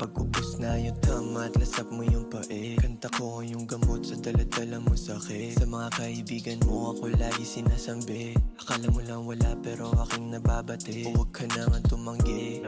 Pag ubos na yung tama at lasap mo yung pae, kanta ko yung gamot sa daladala mo sakit. Sa mga kaibigan mo ako lagi sinasambi, akala mo lang wala pero aking nababati. Huwag ka na nga tumanggi,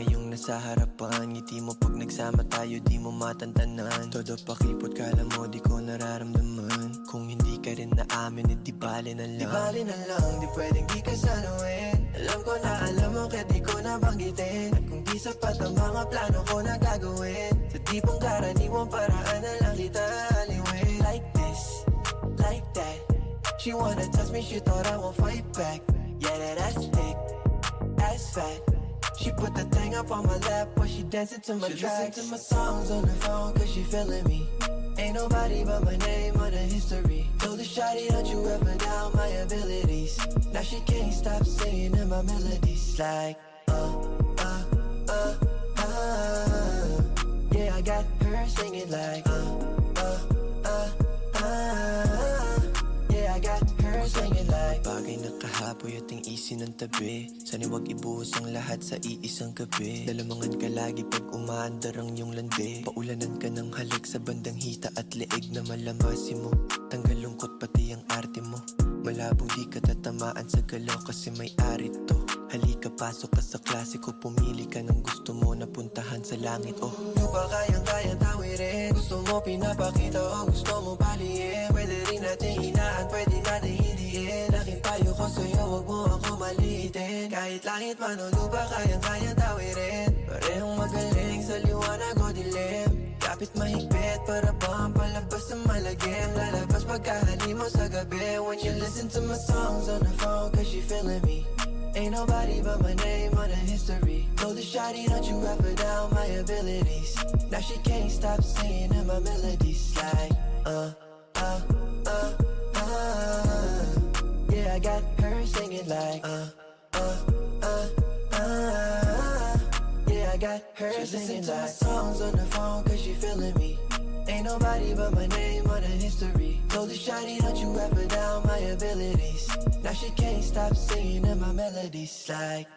ngayong nasa harapan, ngiti mo pag nagsama tayo di mo matantanan. Todo pakipot kala mo di ko nararamdaman. Kung hindi ka rin na amin di bale na lang. Di bale na lang, di pwedeng di ka sanuin. Alam ko na alam mo kaya di ko nabanggitin. At kung di sapat ang mga plano ko na gagawin, sa di pang karaniwang paraan na lang kita aliwin. Like this, like that, she wanna touch me, she thought I won't fight back. Yeah, that ass thick, ass fat. She put the thing up on my lap while she dancing to my tracks. She listen to my songs on the phone cause she feeling me. Ain't nobody but my name on the history. Told the shawty don't you ever doubt my abilities. Now she can't stop singing in my melodies. Like yeah, I got her singing like yeah, I got her singing like. Bagay na kahapoy at ang isi ng tabi, sana wag ibuhos ang lahat sa iisang gabi. Lalamangan ka lagi pag umaandar ang iyong landi. Paulanan ka ng halik sa bandang hita at leeg na malamasin mo. Tanggal lungkot pati ang arte mo. Malabong di ka tatamaan sa galaw kasi may ari to. Halika pasok ka sa klasiko, pumili ka ng gusto mo na puntahan sa langit. Oh, di ba kayang-kayang tawirin? Gusto mo pinapakita o gusto mo paliin? Pwede rin natin hinaan, pwede natin hindiin. Aking payo ko sa'yo, wag mo ako maliitin. Kahit langit man o lupa, kayang-kayang tawirin. Parehong magaling sa liwanag o dilim. Kapit mahigpit para bang palabas ng malagim. Lalabas pagkahali mo sa gabi. When you listen to my songs on the phone cause she feeling me. Ain't nobody but my name on the history. Told the shawty don't you ever doubt my abilities. Now she can't stop singing in my melodies. Like yeah, I got her singing like yeah, I got her singing like. She listen to my songs on the phone cause she feeling me. Ain't nobody but my name on the history. Told the shawty don't you ever doubt my abilities. Now she can't stop singing in my melodies like